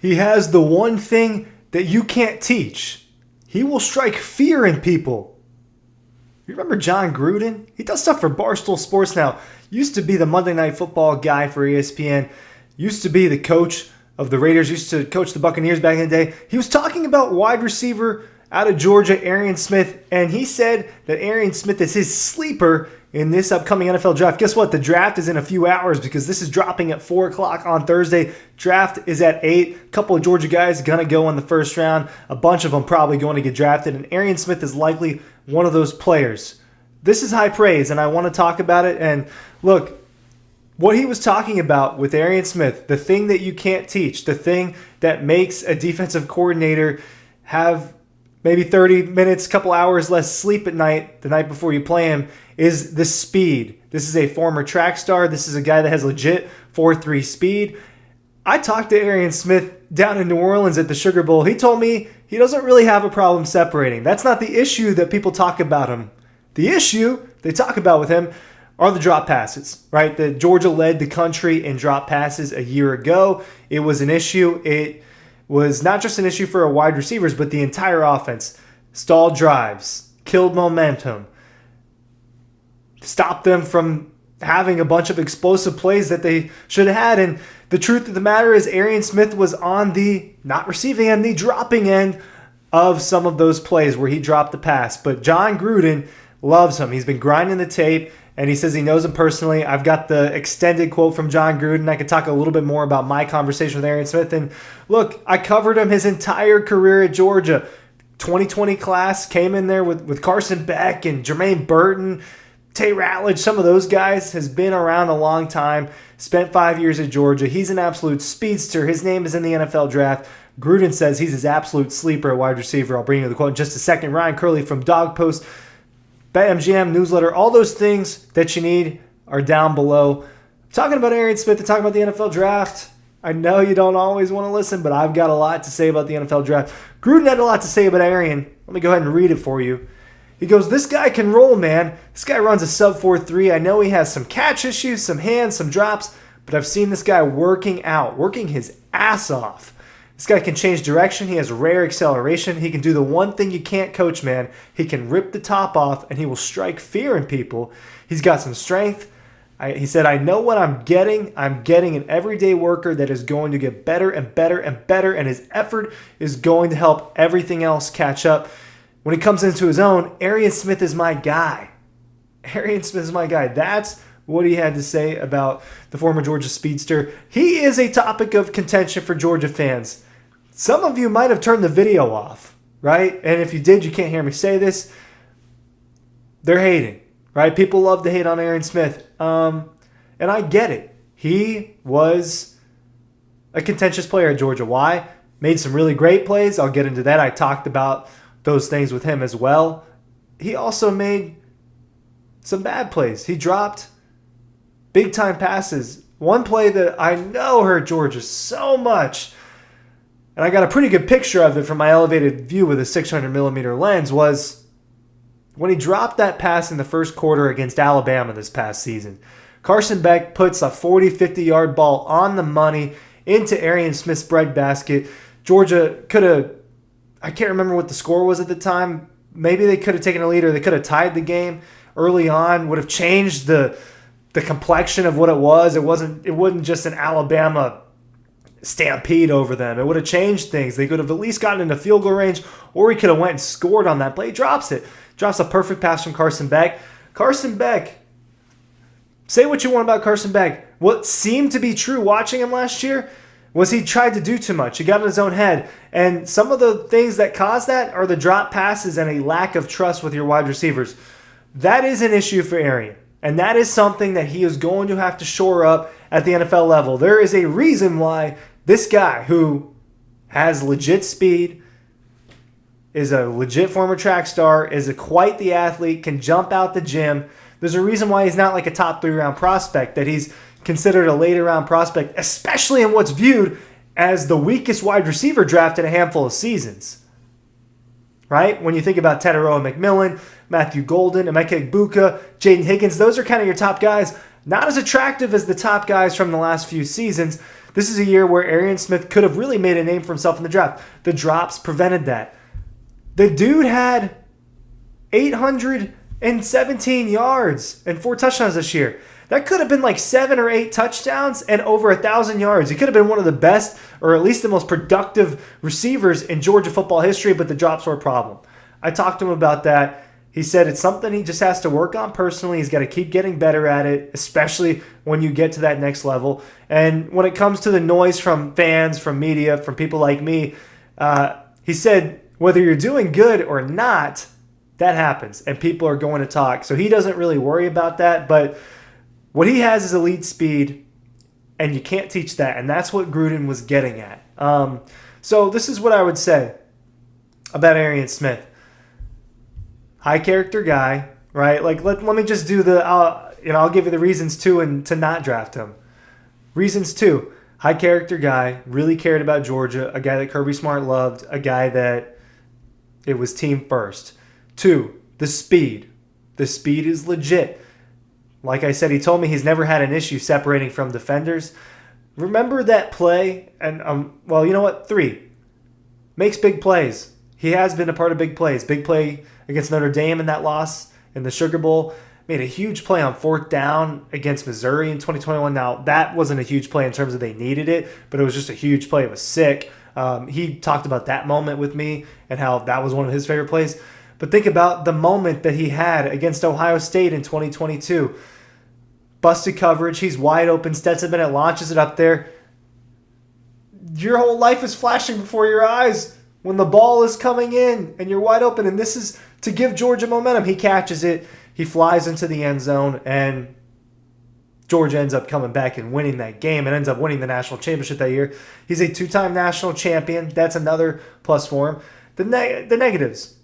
He has the one thing that you can't teach. He will strike fear in people. You remember John Gruden? He does stuff for Barstool Sports now. Used to be the Monday Night Football guy for ESPN. Used to be the coach of the Raiders. Used to coach the Buccaneers back in the day. He was talking about wide receiver out of Georgia, Arian Smith, and he said that Arian Smith is his sleeper in this upcoming NFL draft. Guess what? The draft is in a few hours because this is dropping at 4 o'clock on Thursday. Draft is at 8. A couple of Georgia guys going to go in the first round. A bunch of them probably going to get drafted, and Arian Smith is likely one of those players. This is high praise, and I want to talk about it. And look, what he was talking about with Arian Smith, the thing that you can't teach, the thing that makes a defensive coordinator have maybe 30 minutes, couple hours less sleep at night, the night before you play him, is the speed. This is a former track star. This is a guy that has legit 4.3 speed. I talked to Arian Smith down in New Orleans at the Sugar Bowl. He told me he doesn't really have a problem separating. That's not the issue that people talk about him. The issue they talk about with him are the drop passes, right? The Georgia led the country in drop passes a year ago. It was an issue. It was not just an issue for wide receivers, but the entire offense. Stalled drives, killed momentum, stopped them from having a bunch of explosive plays that they should have had. And the truth of the matter is Arian Smith was on the not receiving end, the dropping end of some of those plays where he dropped the pass. But John Gruden loves him. He's been grinding the tape, and he says he knows him personally. I've got the extended quote from John Gruden. I could talk a little bit more about my conversation with Arian Smith. And look, I covered him his entire career at Georgia. 2020 class, came in there with Carson Beck and Jermaine Burton, Tay Ratledge, some of those guys, has been around a long time, spent 5 years at Georgia. He's an absolute speedster. His name is in the NFL draft. Gruden says he's his absolute sleeper at wide receiver. I'll bring you the quote in just a second. Ryan Curley from Dawg Post, BetMGM newsletter. All those things that you need are down below. Talking about Arian Smith and talking about the NFL draft. I know you don't always want to listen, but I've got a lot to say about the NFL draft. Gruden had a lot to say about Arian. Let me go ahead and read it for you. He goes, "This guy can roll, man. This guy runs a sub 4.3. I know he has some catch issues, some hands, some drops, but I've seen this guy working out, working his ass off. This guy can change direction. He has rare acceleration. He can do the one thing you can't coach, man. He can rip the top off, and he will strike fear in people. He's got some strength. He said, I know what I'm getting. I'm getting an everyday worker that is going to get better and better and better, and his effort is going to help everything else catch up. When he comes into his own, Arian Smith is my guy. Arian Smith is my guy." That's what he had to say about the former Georgia speedster. He is a topic of contention for Georgia fans. Some of you might have turned the video off, right? And if you did, you can't hear me say this. They're hating, right? People love to hate on Arian Smith. And I get it. He was a contentious player at Georgia. Why? Made some really great plays. I'll get into that. I talked about those things with him as well. He also made some bad plays. He dropped big-time passes. One play that I know hurt Georgia so much, and I got a pretty good picture of it from my elevated view with a 600-millimeter lens, was when he dropped that pass in the first quarter against Alabama this past season. Carson Beck puts a 40, 50-yard ball on the money into Arian Smith's breadbasket. Georgia could have, I can't remember what the score was at the time. Maybe they could have taken a lead, or they could have tied the game early on. Would have changed the complexion of what it was. It wasn't just an Alabama stampede over them. It would have changed things. They could have at least gotten into field goal range, or he could have went and scored on that play. He drops it. Drops a perfect pass from Carson Beck. Carson Beck, say what you want about Carson Beck. What seemed to be true watching him last year was he tried to do too much. He got in his own head. And some of the things that caused that are the drop passes and a lack of trust with your wide receivers. That is an issue for Arian. And that is something that he is going to have to shore up at the NFL level. There is a reason why this guy, who has legit speed, is a legit former track star, is quite the athlete, can jump out the gym. There's a reason why he's not like a top 3-round prospect, that he's considered a later round prospect, especially in what's viewed as the weakest wide receiver draft in a handful of seasons. Right? When you think about Teteroa McMillan, Matthew Golden, Emeka Egbuka, Jaden Higgins, those are kind of your top guys. Not as attractive as the top guys from the last few seasons. This is a year where Arian Smith could have really made a name for himself in the draft. The drops prevented that. The dude had 817 yards and 4 touchdowns this year. That could have been like 7 or 8 touchdowns and over 1,000 yards. He could have been one of the best, or at least the most productive receivers in Georgia football history, but the drops were a problem. I talked to him about that. He said it's something he just has to work on personally. He's got to keep getting better at it, especially when you get to that next level. And when it comes to the noise from fans, from media, from people like me, he said whether you're doing good or not, that happens, and people are going to talk. So he doesn't really worry about that, but what he has is elite speed, and you can't teach that, and that's what Gruden was getting at. So this is what I would say about Arian Smith. High character guy, right? Like let me just do the I'll give you the reasons to not draft him. Reasons 2, high character guy, really cared about Georgia, a guy that Kirby Smart loved, a guy that it was team first. 2, the speed. The speed is legit. Like I said, he told me he's never had an issue separating from defenders. Remember that play? And well, you know what? 3, makes big plays. He has been a part of big plays. Big play against Notre Dame in that loss in the Sugar Bowl. Made a huge play on 4th down against Missouri in 2021. Now, that wasn't a huge play in terms of they needed it, but it was just a huge play. It was sick. He talked about that moment with me and how that was one of his favorite plays. But think about the moment that he had against Ohio State in 2022. Busted coverage. He's wide open. Stetson Bennett launches it up there. Your whole life is flashing before your eyes when the ball is coming in and you're wide open. And this is to give Georgia momentum. He catches it. He flies into the end zone. And Georgia ends up coming back and winning that game and ends up winning the national championship that year. He's a 2-time national champion. That's another plus for him. The negatives.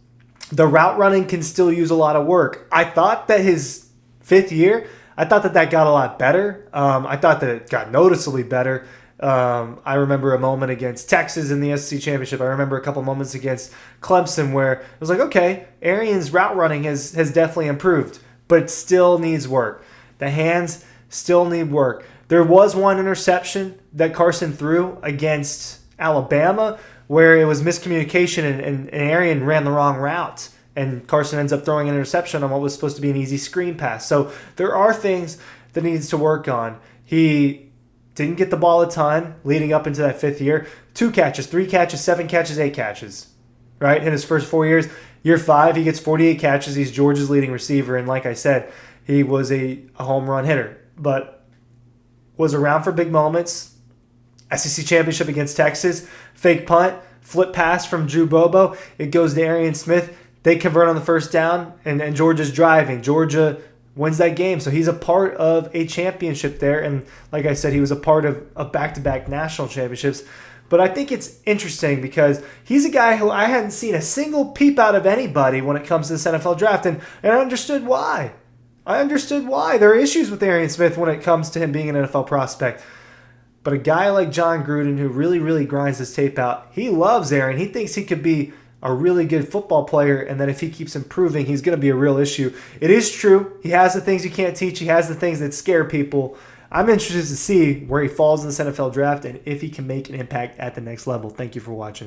The route running can still use a lot of work. I thought that his 5th year, I thought that got a lot better. I thought that it got noticeably better. I remember a moment against Texas in the SEC Championship. I remember a couple moments against Clemson where it was like, okay, Arian's route running has definitely improved, but it still needs work. The hands still need work. There was one interception that Carson threw against Alabama where it was miscommunication and Arian ran the wrong route. And Carson ends up throwing an interception on what was supposed to be an easy screen pass. So there are things that he needs to work on. He didn't get the ball a ton leading up into that 5th year. 2 catches, 3 catches, 7 catches, 8 catches, right? In his first 4 years. Year 5, he gets 48 catches. He's Georgia's leading receiver. And like I said, he was a home run hitter. But was around for big moments. SEC Championship against Texas. Fake punt, flip pass from Drew Bobo. It goes to Arian Smith. They convert on the 1st down, and Georgia's driving. Georgia wins that game. So he's a part of a championship there. And like I said, he was a part of back-to-back national championships. But I think it's interesting because he's a guy who I hadn't seen a single peep out of anybody when it comes to this NFL draft. And I understood why. There are issues with Arian Smith when it comes to him being an NFL prospect. But a guy like John Gruden who really, really grinds his tape out, he loves Arian. He thinks he could be a really good football player, and that if he keeps improving, he's going to be a real issue. It is true. He has the things you can't teach. He has the things that scare people. I'm interested to see where he falls in this NFL draft and if he can make an impact at the next level. Thank you for watching.